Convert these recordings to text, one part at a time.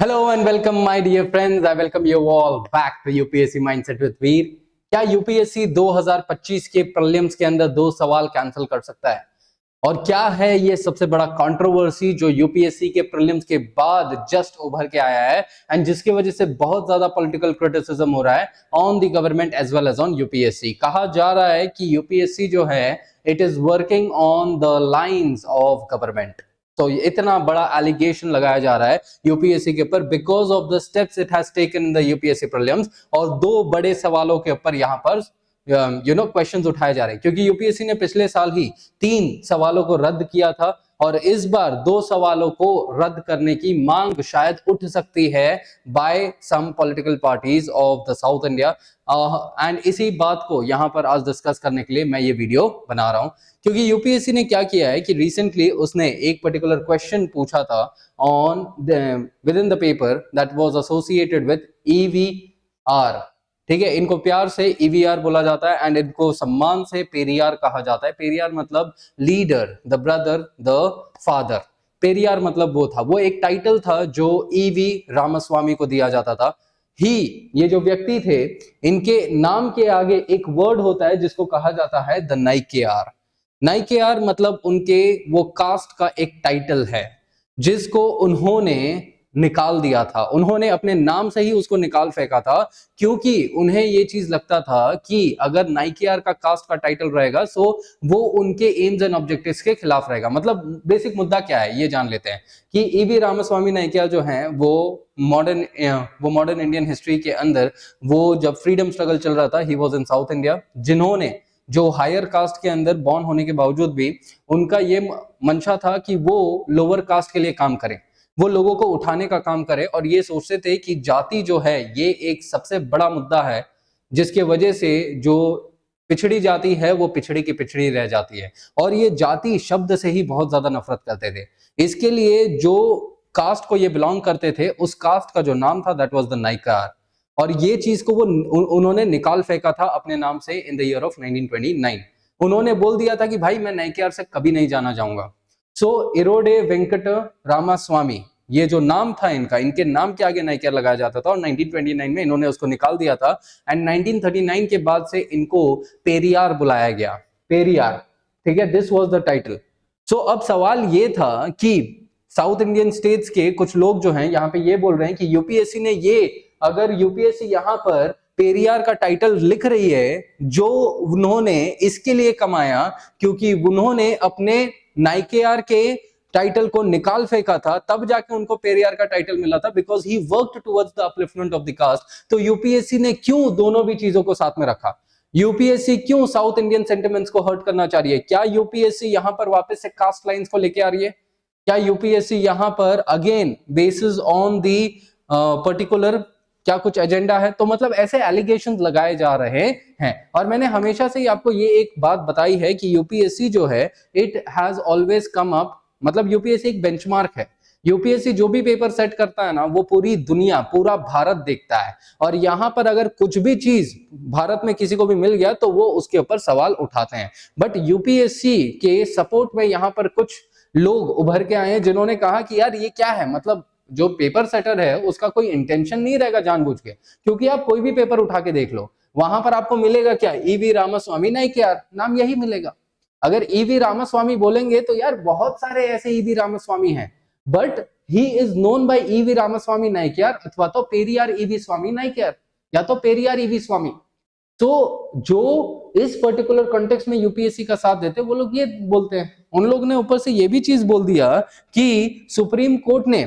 Hello and welcome my dear friends, I welcome you all back to UPSC mindset with Veer. क्या UPSC 2025 के prelims के अंदर 2 सवाल cancel कर सकता है? और क्या है ये सबसे बड़ा कंट्रोवर्सी जो यूपीएससी के प्रीलिम्स के बाद जस्ट उभर के आया है एंड जिसकी वजह से बहुत ज्यादा पॉलिटिकल क्रिटिसिज्म हो रहा है on the government as well as on UPSC. कहा जा रहा है कि यूपीएससी जो है it is working on the lines of government. तो इतना बड़ा एलिगेशन लगाया जा रहा है यूपीएससी के ऊपर because of the steps it has taken in the UPSC prelims. और 2 बड़े सवालों के ऊपर यहाँ पर क्वेश्चंस उठाए जा रहे हैं क्योंकि यूपीएससी ने पिछले साल ही 3 सवालों को रद्द किया था और इस बार 2 सवालों को रद्द करने की मांग शायद उठ सकती है by some political parties of the South India. And इसी बात को यहाँ पर आज डिस्कस करने के लिए मैं ये वीडियो बना रहा हूँ क्योंकि यूपीएससी ने क्या किया है कि रिसेंटली उसने एक पर्टिकुलर क्वेश्चन पूछा था on within the paper that was associated with EVR. ठीक है, इनको प्यार से ईवीआर बोला जाता है एंड इनको सम्मान से पेरियार कहा जाता है। पेरियार मतलब leader, the brother, the father. Periyar मतलब वो एक टाइटल था जो ईवी रामास्वामी को दिया जाता था। ये जो व्यक्ति थे इनके नाम के आगे एक वर्ड होता है जिसको कहा जाता है द नाइकेआर। नाइकेआर मतलब उनके वो कास्ट का एक टाइटल है जिसको उन्होंने निकाल दिया था। उन्होंने अपने नाम से ही उसको निकाल फेंका था क्योंकि उन्हें ये चीज लगता था कि अगर नाइकेआर का कास्ट का टाइटल रहेगा सो वो उनके एम्स एंड ऑब्जेक्टिव्स के खिलाफ रहेगा। मतलब बेसिक मुद्दा क्या है ये जान लेते हैं कि ईवी रामास्वामी नाइकेआर जो हैं वो मॉडर्न इंडियन हिस्ट्री के अंदर वो जब फ्रीडम स्ट्रगल चल रहा था he was in south India, जिन्होंने जो हायर कास्ट के अंदर बॉर्न होने के बावजूद भी उनका ये मंशा था कि वो लोअर कास्ट के लिए काम करें, वो लोगों को उठाने का काम करे और ये सोचते थे कि जाति जो है ये एक सबसे बड़ा मुद्दा है जिसके वजह से जो पिछड़ी जाति है वो पिछड़ी की पिछड़ी रह जाती है। और ये जाति शब्द से ही बहुत ज्यादा नफरत करते थे। इसके लिए जो कास्ट को ये बिलोंग करते थे उस कास्ट का जो नाम था दैट वाज द नाइकार। और ये चीज को वो उन्होंने निकाल फेंका था अपने नाम से इन द ईयर ऑफ 1929। उन्होंने बोल दिया था कि भाई मैं नाइकार से कभी नहीं जाना चाहूंगा। सो इरोडे वेंकट रामास्वामी ये जो नाम था इनका, इनके नाम के आगे नाइकेर लगाया जाता था और 1929 में इन्होंने उसको निकाल दिया था एंड 1939 के बाद से इनको पेरियार बुलाया गया। पेरियार, ठीक है, दिस वाज द टाइटल। सो अब सवाल ये था कि साउथ इंडियन स्टेट्स के कुछ लोग जो हैं यहाँ पे ये बोल रहे हैं कि यूपीएससी ने अगर यूपीएससी यहाँ पर पेरियार का टाइटल लिख रही है जो उन्होंने इसके लिए कमाया क्योंकि उन्होंने अपने नाइकेआर के टाइटल को निकाल फेंका था, तब जाके उनको पेरियार का टाइटल मिला था because he worked towards the upliftment of the caste. तो यूपीएससी ने क्यों दोनों भी चीजों को साथ में रखा? यूपीएससी क्यों साउथ इंडियन सेंटिमेंट्स को हर्ट करना चाह रही है? क्या यूपीएससी यहां पर वापस से कास्ट लाइंस को लेके आ रही है? क्या यूपीएससी यहां पर again basis on the particular क्या कुछ एजेंडा है? तो मतलब ऐसे एलिगेशंस लगाए जा रहे हैं और मैंने हमेशा से ही आपको ये एक बात बताई है कि यूपीएससी जो है it has always come up, मतलब यूपीएससी एक बेंचमार्क है। यूपीएससी जो भी पेपर सेट करता है ना वो पूरी दुनिया, पूरा भारत देखता है और यहां पर अगर कुछ भी चीज भारत में किसी को भी मिल गया तो वो उसके ऊपर सवाल उठाते हैं। बट यूपीएससी के सपोर्ट में यहां पर कुछ लोग उभर के आए हैं जिन्होंने कहा कि यार ये क्या है, मतलब जो पेपर सेटर है उसका कोई इंटेंशन नहीं रहेगा जानबूझ के, क्योंकि आप कोई भी पेपर उठा के देख लो वहां पर आपको मिलेगा क्या, ईवी रामास्वामी नाइकेआर नाम यही मिलेगा। अगर ईवी रामास्वामी बोलेंगे तो यार बहुत सारे ऐसे ईवी रामास्वामी हैं but he is known by EV Ramaswamy Naicker अथवा तो पेरियार ईवी स्वामी नाइकेआर या तो पेरियार ईवी स्वामी। तो जो इस पर्टिकुलर कॉन्टेक्स्ट में यूपीएससी का साथ देते वो लोग ये बोलते हैं। उन लोग ने ऊपर से ये भी चीज बोल दिया कि सुप्रीम कोर्ट ने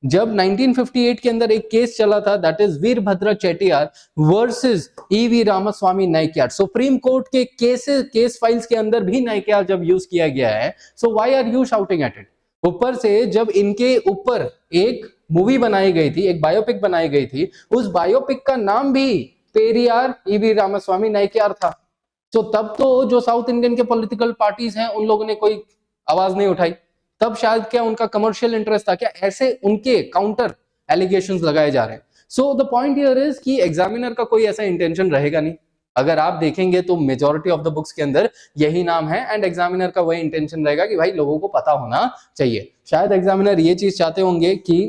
जब 1958 के अंदर एक केस चला था that is Veerabhadra Chettiar versus EV Ramaswamy Naicker, supreme court के केस फाइल्स के अंदर भी नाइकेआर जब यूज किया गया है, so why are you shouting at it? ऊपर से जब इनके ऊपर एक मूवी बनाई गई थी, एक बायोपिक बनाई गई थी, उस बायोपिक का नाम भी पेरियार ईवी रामास्वामी नाइकेआर था। तो तब तो जो साउथ इंडियन के पॉलिटिकल पार्टीज हैं उन लोगों ने कोई आवाज नहीं उठाई, तब शायद क्या उनका कमर्शियल इंटरेस्ट था क्या? ऐसे उनके काउंटर एलिगेशंस लगाए जा रहे हैं। So the point here is कि एग्जामिनर का कोई ऐसा इंटेंशन रहेगा नहीं। अगर आप देखेंगे तो मेजॉरिटी ऑफ द बुक्स के अंदर यही नाम है एंड एग्जामिनर का वही इंटेंशन रहेगा कि भाई लोगों को पता होना चाहिए। शायद एग्जामिनर ये चीज चाहते होंगे कि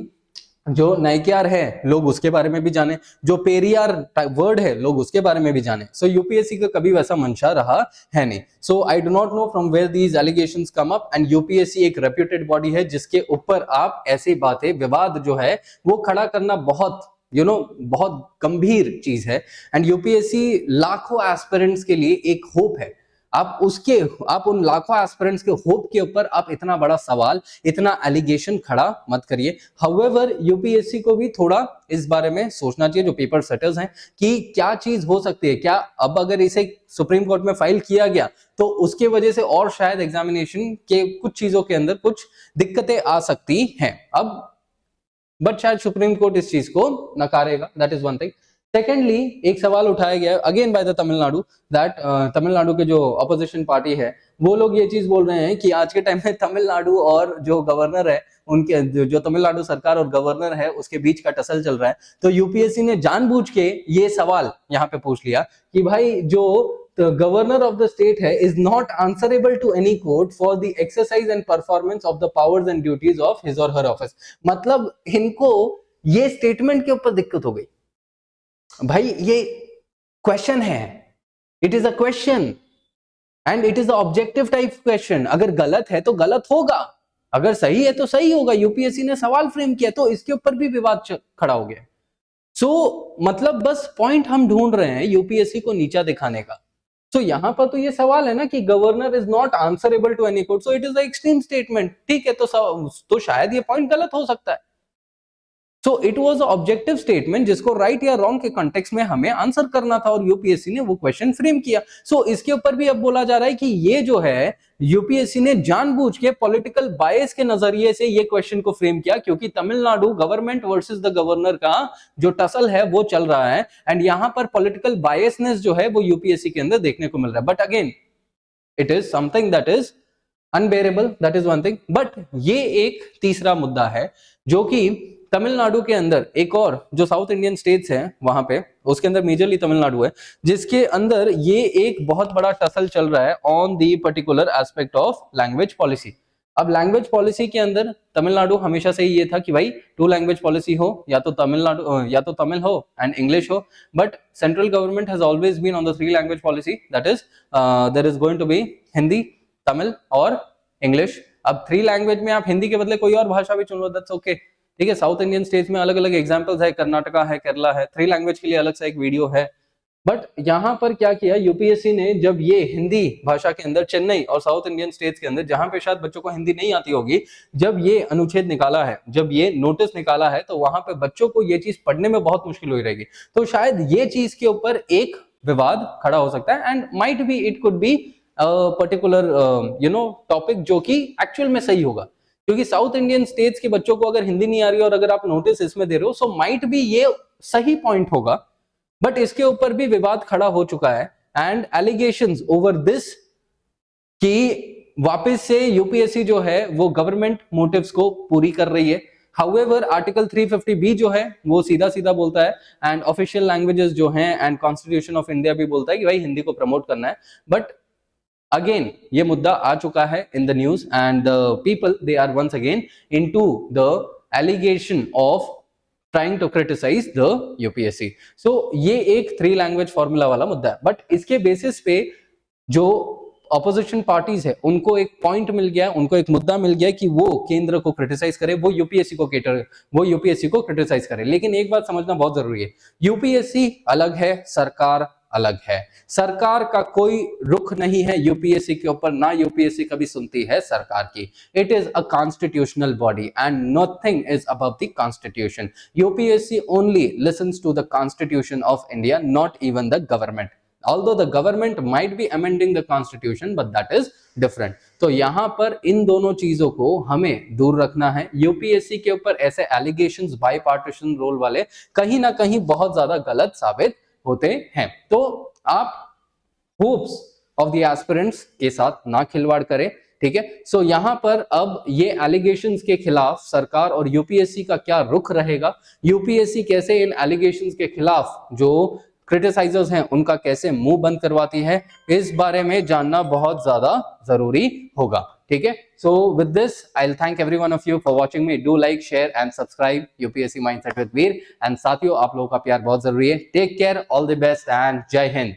जो नाइक्यार है लोग उसके बारे में भी जाने, जो पेरियार वर्ड है लोग उसके बारे में भी जाने। सो यूपीएससी का कभी वैसा मंशा रहा है नहीं। So I do not know from where these allegations come up, and UPSC एक रेप्यूटेड बॉडी है जिसके ऊपर आप ऐसी बातें, विवाद जो है वो खड़ा करना बहुत बहुत गंभीर चीज है। एंड यूपीएससी लाखों एस्पिरेंट्स के लिए एक होप है। आप उन लाखों एस्पिरेंट्स के होप के ऊपर आप इतना बड़ा सवाल, इतना एलिगेशन खड़ा मत करिए। हाउएवर यूपीएससी को भी थोड़ा इस बारे में सोचना चाहिए, जो पेपर सेटर्स हैं, कि क्या चीज हो सकती है। क्या अब अगर इसे सुप्रीम कोर्ट में फाइल किया गया तो उसके वजह से और शायद एग्जामिनेशन के कुछ चीजों के अंदर कुछ दिक्कतें आ सकती हैं अब, बट शायद सुप्रीम कोर्ट इस चीज को नकारेगा, that is one thing. Secondly, एक सवाल उठाया गया again by the Tamil Nadu, that Tamil Nadu के जो अपोजिशन पार्टी है वो लोग ये चीज बोल रहे हैं कि आज के टाइम में तमिलनाडु और जो गवर्नर है उनके, जो तमिलनाडु सरकार और गवर्नर है उसके बीच का टसल चल रहा है। तो यूपीएससी ने जानबूझ के ये सवाल यहाँ पे पूछ लिया कि भाई जो the governor of the state है is not answerable to any court for the exercise and performance of the powers and duties of his or her office। मतलब इनको ये स्टेटमेंट के ऊपर दिक्कत हो गई। भाई ये क्वेश्चन है, it is a question and it is a objective type question. अगर गलत है तो गलत होगा, अगर सही है तो सही होगा। यूपीएससी ने सवाल फ्रेम किया तो इसके ऊपर भी विवाद खड़ा हो गया। मतलब बस पॉइंट हम ढूंढ रहे हैं यूपीएससी को नीचा दिखाने का। यहां पर तो ये सवाल है ना कि governor is not answerable to any court, so it is a extreme statement. ठीक है, तो शायद ये पॉइंट गलत हो सकता है। So it was a objective statement जिसको राइट या रॉन्ग के कॉन्टेक्स्ट में हमें आंसर करना था और यूपीएससी ने वो क्वेश्चन फ्रेम किया। इसके ऊपर भी अब बोला जा रहा है कि ये जो है यूपीएससी ने जानबूझ के पॉलिटिकल बायस के नजरिए से ये क्वेश्चन को फ्रेम किया, क्योंकि Tamil Nadu government versus the governor का जो टसल है वो चल रहा है एंड यहां पर पॉलिटिकल बायसनेस जो है वो यूपीएससी के अंदर देखने को मिल रहा है। But again it is something that is unbearable, that is one thing. But ये एक तीसरा मुद्दा है जो कि तमिलनाडु के अंदर एक और जो साउथ इंडियन स्टेट्स हैं वहां पे, उसके अंदर मेजरली तमिलनाडु है, जिसके अंदर ये एक बहुत बड़ा टसल चल रहा है on the particular aspect of language policy. अब लैंग्वेज पॉलिसी के अंदर तमिलनाडु हमेशा से ये था कि भाई 2 लैंग्वेज पॉलिसी हो, या तो तमिल हो एंड इंग्लिश हो। But central government has always been on the 3 language policy, that is there is going to be Hindi, Tamil और इंग्लिश। अब 3 लैंग्वेज में आप हिंदी के बदले कोई और भाषा भी चुन लो, दैट्स ओके। ठीक है, साउथ इंडियन स्टेट्स में अलग अलग एग्जांपल्स है, कर्नाटका है, केरला है, 3 लैंग्वेज के लिए अलग से एक वीडियो है। बट यहां पर क्या किया यूपीएससी ने, जब ये हिंदी भाषा के अंदर चेन्नई और साउथ इंडियन स्टेट्स के अंदर जहां पे शायद बच्चों को हिंदी नहीं आती होगी, जब ये अनुच्छेद निकाला है, जब ये नोटिस निकाला है, तो वहां पे बच्चों को ये चीज पढ़ने में बहुत मुश्किल हो रहेगी। तो शायद ये चीज के ऊपर एक विवाद खड़ा हो सकता है and might be it could be particular topic जो कि एक्चुअल में सही होगा, क्योंकि साउथ इंडियन स्टेट्स के बच्चों को अगर हिंदी नहीं आ रही और अगर आप नोटिस इसमें दे रहे हो, सो माइट बी ये सही पॉइंट होगा। बट इसके ऊपर भी विवाद खड़ा हो चुका है एंड एलिगेशंस ओवर दिस कि वापस से यूपीएससी जो है वो गवर्नमेंट मोटिव्स को पूरी कर रही है। हाउएवर आर्टिकल 350 जो है वो सीधा सीधा बोलता है एंड ऑफिशियल लैंग्वेजेस जो हैं एंड कॉन्स्टिट्यूशन ऑफ इंडिया भी बोलता है कि भाई हिंदी को प्रमोट करना है। बट अगेन ये मुद्दा आ चुका है in the news and the people they are once again into the allegation of trying to criticize the UPSC. ये एक 3 लैंग्वेज फॉर्मूला वाला मुद्दा है। बट इसके बेसिस पे जो ऑपोजिशन पार्टीज है उनको एक पॉइंट मिल गया, उनको एक मुद्दा मिल गया कि वो केंद्र को क्रिटिसाइज करे, वो यूपीएससी को क्रिटिसाइज करे। लेकिन एक बात समझना बहुत जरूरी है, यूपीएससी अलग है, सरकार अलग है। सरकार का कोई रुख नहीं है यूपीएससी के ऊपर, ना यूपीएससी कभी सुनती है सरकार की। It is a constitutional body and nothing is above the constitution. UPSC only listens to the constitution of India, not even the government. Although the government might be amending the constitution, but that is different। तो यहां पर इन दोनों चीजों को हमें दूर रखना है। यूपीएससी के ऊपर ऐसे एलिगेशंस बाईपार्टीशन रोल वाले कहीं ना कहीं बहुत ज्यादा गलत साबित होते हैं। तो आप होप्स ऑफ द एस्पिरेंट्स के साथ ना खिलवाड़ करें, ठीक है। यहां पर अब ये एलिगेशंस के खिलाफ सरकार और यूपीएससी का क्या रुख रहेगा, यूपीएससी कैसे इन एलिगेशंस के खिलाफ जो क्रिटिसाइजर्स हैं उनका कैसे मुंह बंद करवाती है, इस बारे में जानना बहुत ज्यादा जरूरी होगा। ठीक है। So with this I will thank every one of you for watching me. Do like, share and subscribe UPSC mindset with Veer. And साथियों, आप लोगों का प्यार बहुत जरूरी है। Take care, all the best and जय हिंद।